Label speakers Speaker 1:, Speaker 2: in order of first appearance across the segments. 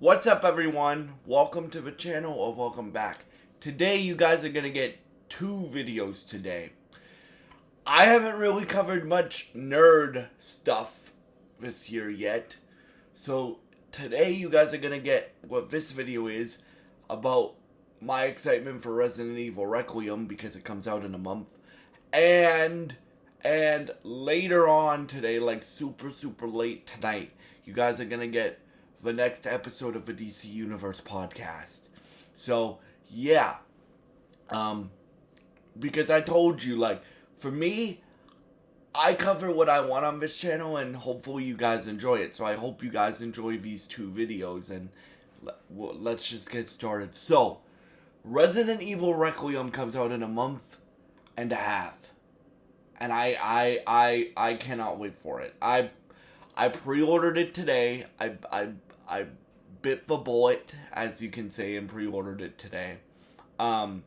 Speaker 1: What's up, everyone? Welcome to the channel, or welcome back. Today you guys are gonna get two videos today. I haven't really covered much nerd stuff this year yet, so today you guys are gonna get what this video is about: my excitement for Resident Evil Requiem because it comes out in a month, and later on today, like super late tonight, you guys are gonna get the next episode of the DC Universe podcast. So yeah, because I told you, like, for me, I cover what I want on this channel, and hopefully you guys enjoy it. So I hope you guys enjoy these two videos, and let's just get started. So, Resident Evil Requiem comes out in a month and a half, and I cannot wait for it. I pre-ordered it today. I bit the bullet, as you can say, and pre-ordered it today. Like,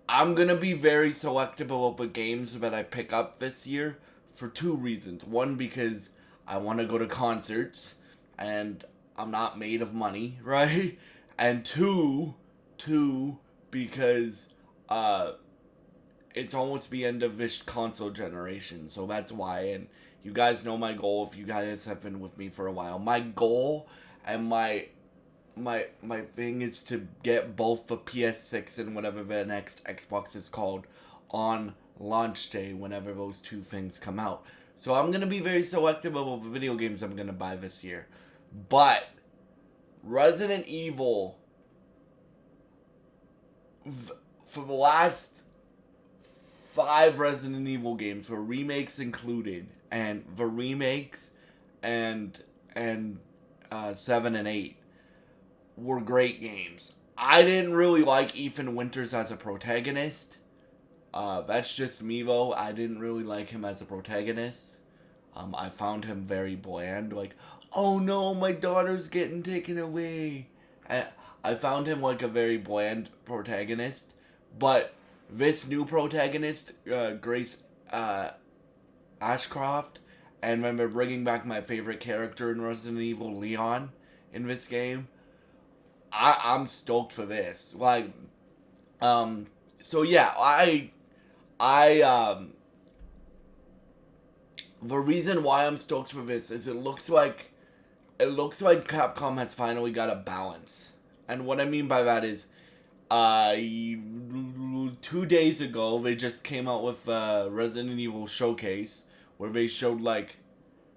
Speaker 1: I'm gonna be very selective about the games that I pick up this year for two reasons. One, because I want to go to concerts, and I'm not made of money, right? And two, because it's almost the end of this console generation, so that's why. And you guys know my goal if you guys have been with me for a while. My goal and my thing is to get both the PS6 and whatever the next Xbox is called on launch day whenever those two things come out. So I'm going to be very selective about the video games I'm going to buy this year. But Resident Evil, for the last 5 Resident Evil games were remakes included, and the remakes and 7 and 8 were great games. I didn't really like Ethan Winters as a protagonist. That's just me though. I didn't really like him as a protagonist. I found him very bland. Like, oh no, my daughter's getting taken away. I found him like a very bland protagonist. But this new protagonist, Grace Ashcroft, and when they're bringing back my favorite character in Resident Evil, Leon, in this game, I'm stoked for this. Like, so yeah, the reason why I'm stoked for this is it looks like Capcom has finally got a balance. And what I mean by that is, 2 days ago, they just came out with a Resident Evil showcase where they showed like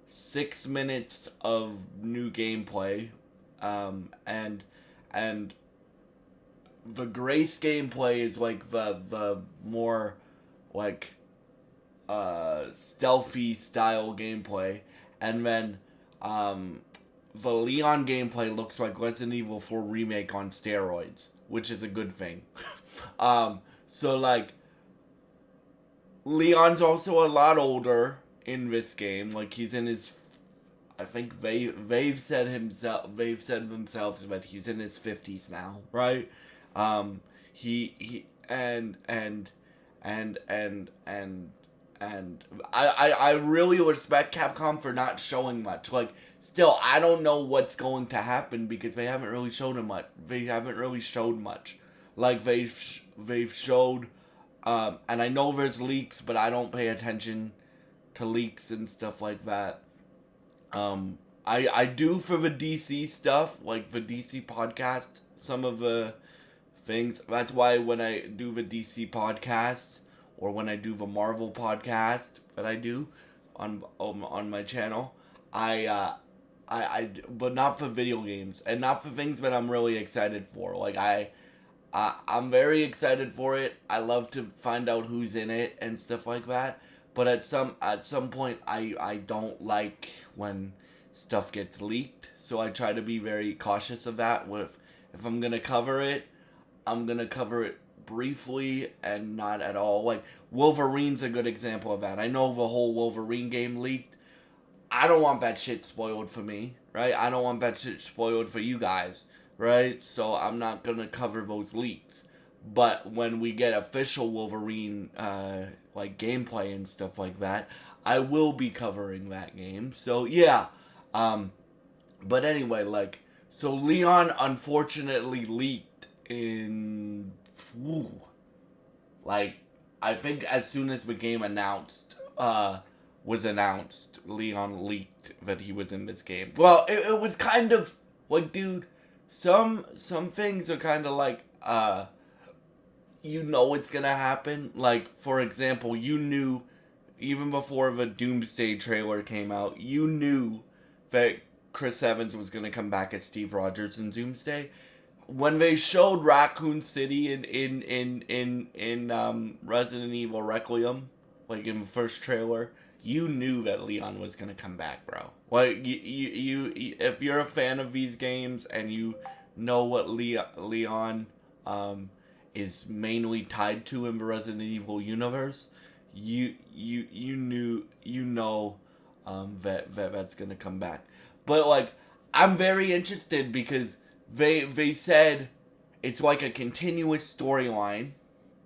Speaker 1: 6 minutes of new gameplay, and the Grace gameplay is like the more like stealthy style gameplay, and then the Leon gameplay looks like Resident Evil 4 remake on steroids, which is a good thing. So like, Leon's also a lot older in this game. Like, he's in his, I think they've said themselves that he's in his 50s now, right? He and I really respect Capcom for not showing much. Like, still, I don't know what's going to happen because they haven't really shown much. They haven't really showed much. Like, they've showed, and I know there's leaks, but I don't pay attention to leaks and stuff like that. I do for the DC stuff, like the DC podcast, some of the things. That's why when I do the DC podcast, or when I do the Marvel podcast that I do on my channel, I but not for video games and not for things that I'm really excited for. Like, I'm very excited for it. I love to find out who's in it and stuff like that. But at some point, I don't like when stuff gets leaked. So I try to be very cautious of that. If I'm gonna cover it, I'm gonna cover it briefly and not at all. Like, Wolverine's a good example of that. I know the whole Wolverine game leaked. I don't want that shit spoiled for me, right? I don't want that shit spoiled for you guys, right? So I'm not gonna cover those leaks. But when we get official Wolverine, like, gameplay and stuff like that, I will be covering that game. So yeah, But anyway, like, so Leon unfortunately leaked in, ooh, like, I think as soon as the game was announced, Leon leaked that he was in this game. Well, it was kind of like, dude, some things are kind of like, you know it's gonna happen. Like, for example, you knew even before the Doomsday trailer came out, you knew that Chris Evans was gonna come back as Steve Rogers in Doomsday. When they showed Raccoon City in Resident Evil Requiem, like in the first trailer, you knew that Leon was gonna come back, bro. Like if you're a fan of these games and you know what Leon is mainly tied to in the Resident Evil universe, you know that's gonna come back. But like, I'm very interested because they said it's like a continuous storyline,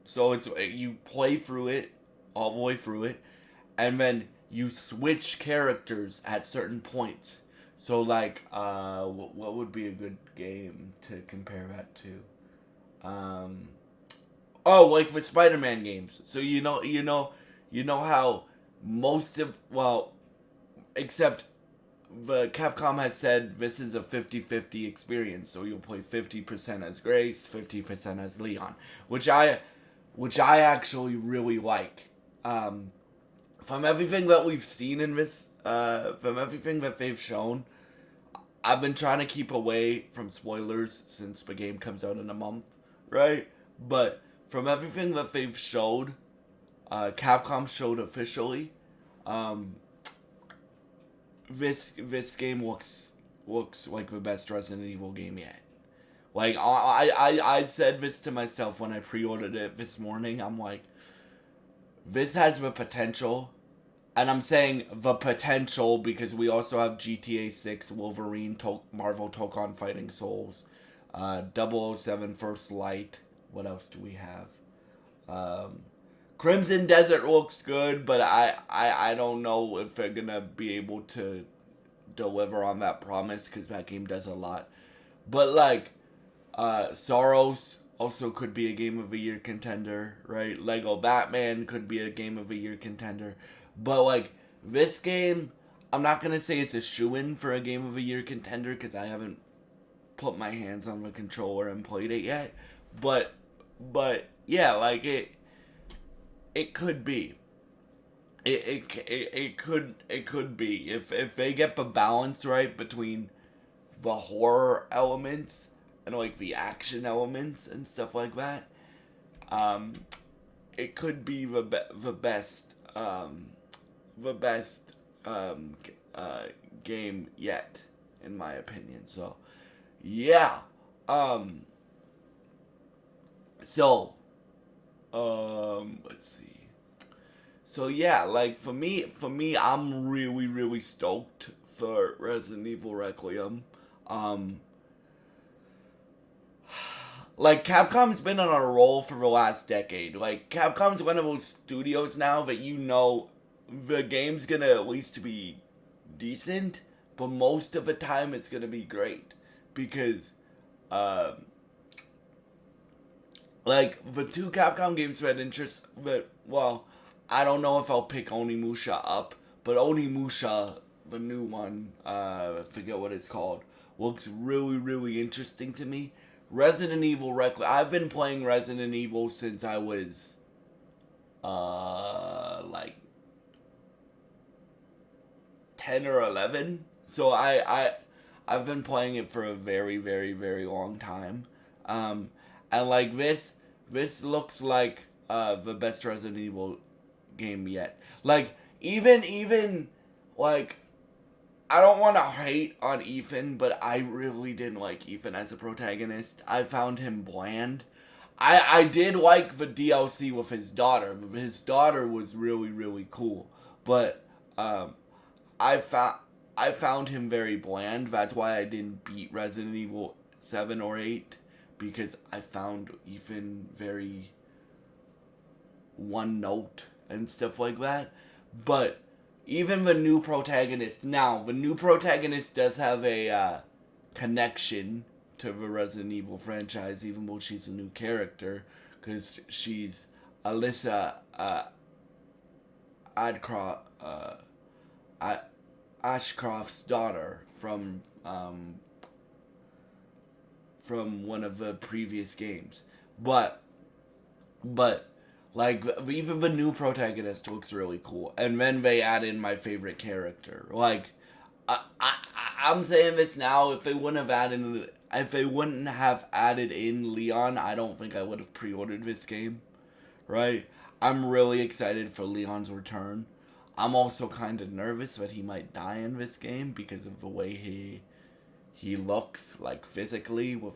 Speaker 1: so it's you play through it all the way through it, and then you switch characters at certain points. So like, what would be a good game to compare that to? Oh, like the Spider-Man games. So you know how most of, well, except the Capcom had said this is a 50-50 experience, so you'll play 50% as Grace, 50% as Leon, which I actually really like. From everything that we've seen in this, from everything that they've shown, I've been trying to keep away from spoilers since the game comes out in a month, right? But from everything that they've showed, Capcom showed officially, um, this game looks like the best Resident Evil game yet. Like I said this to myself when I pre-ordered it this morning. I'm like, this has the potential, and I'm saying the potential because we also have GTA 6, Wolverine, Marvel Tokon Fighting Souls, 007 First Light. What else do we have? Crimson Desert looks good, but I don't know if they're gonna be able to deliver on that promise because that game does a lot. But like, Soros also could be a Game of the Year contender, right? Lego Batman could be a Game of the Year contender. But like, this game, I'm not gonna say it's a shoo-in for a Game of the Year contender because I haven't put my hands on the controller and played it yet. But yeah, like it could be. It could be if they get the balance right between the horror elements and like the action elements and stuff like that. Um, it could be the best game yet, in my opinion. So yeah. Um, so let's see. So yeah, like for me, I'm really, really stoked for Resident Evil Requiem. Um, like Capcom's been on a roll for the last decade. Like Capcom's one of those studios now that you know the game's gonna at least be decent, but most of the time it's gonna be great because, um, like the two Capcom games that interest that, well, I don't know if I'll pick Onimusha up, but Onimusha, the new one, I forget what it's called, looks really, really interesting to me. Resident Evil I've been playing Resident Evil since I was like 10 or 11. So I've been playing it for a very, very, very long time. And like this looks like the best Resident Evil game yet. Like even like, I don't want to hate on Ethan, but I really didn't like Ethan as a protagonist. I found him bland. I did like the DLC with his daughter. His daughter was really, really cool, but I found I found him very bland. That's why I didn't beat Resident Evil 7 or 8, because I found Ethan very one note and stuff like that. But even the new protagonist. Now, the new protagonist does have a connection to the Resident Evil franchise, even though she's a new character, because she's Alyssa Adcroft, Ashcroft's daughter from one of the previous games. But but like even the new protagonist looks really cool, and then they add in my favorite character. Like I'm saying this now. If they wouldn't have added in Leon, I don't think I would have pre-ordered this game. Right? I'm really excited for Leon's return. I'm also kind of nervous that he might die in this game because of the way he looks, like physically, with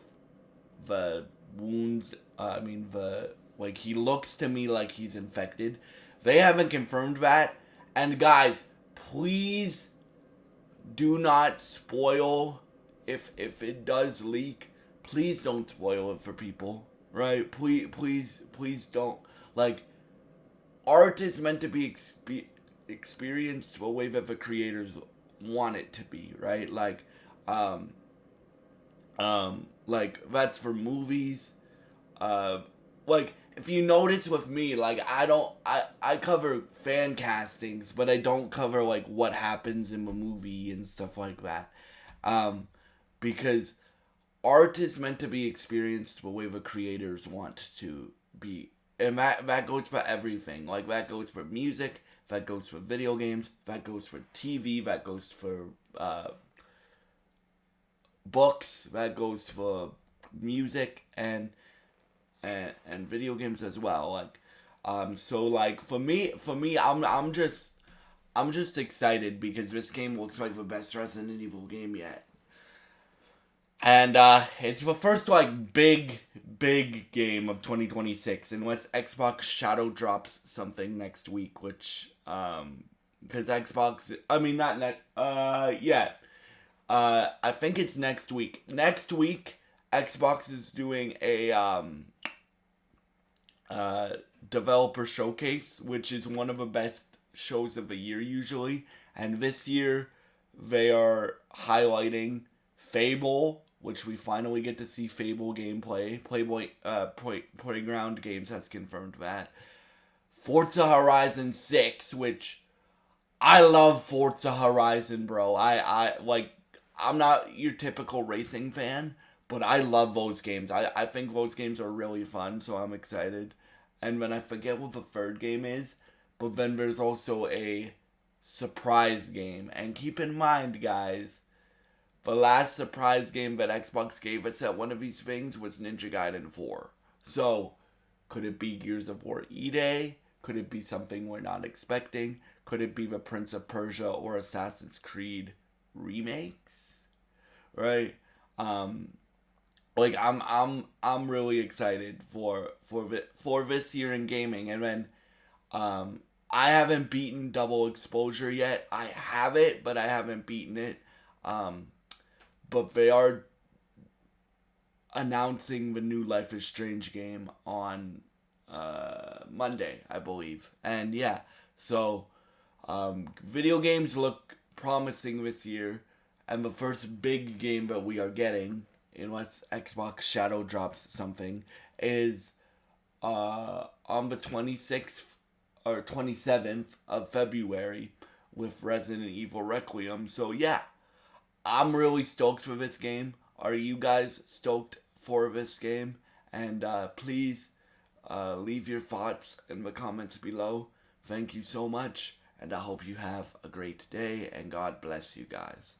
Speaker 1: the wounds. I mean, the like he looks to me like he's infected. They haven't confirmed that. And guys, please do not spoil if it does leak. Please don't spoil it for people, right? Please don't. Like, art is meant to be experienced the way that the creators want it to be, right? Like that's for movies. Like if you notice with me, like I cover fan castings, but I don't cover like what happens in the movie and stuff like that. Because art is meant to be experienced the way the creators want to be. And that goes for everything. Like that goes for music, that goes for video games, that goes for TV, that goes for books, that goes for music and video games as well. Like so like for me I'm just excited because this game looks like the best Resident Evil game yet. And it's the first like big game of 2026 unless Xbox shadow drops something next week, which because Xbox, I mean not net yeah, I think it's next week. Next week Xbox is doing a developer showcase, which is one of the best shows of the year usually, and this year they are highlighting Fable, which we finally get to see Fable gameplay. Playground Games has confirmed that. Forza Horizon 6, which I love Forza Horizon, bro. I like I'm not your typical racing fan, but I love those games. I think those games are really fun, so I'm excited. And then I forget what the third game is, but then there's also a surprise game. And keep in mind, guys, the last surprise game that Xbox gave us at one of these things was Ninja Gaiden 4. So, could it be Gears of War E-Day? Could it be something we're not expecting? Could it be the Prince of Persia or Assassin's Creed remakes? Right? Like I'm really excited for this year in gaming. And then I haven't beaten Double Exposure yet. I have it, but I haven't beaten it. But they are announcing the new Life is Strange game on Monday, I believe. And yeah, so video games look promising this year. And the first big game that we are getting, unless Xbox Shadow drops something, is on the 26th or 27th of February with Resident Evil Requiem. So yeah, I'm really stoked for this game. Are you guys stoked for this game? And please leave your thoughts in the comments below. Thank you so much, and I hope you have a great day, and God bless you guys.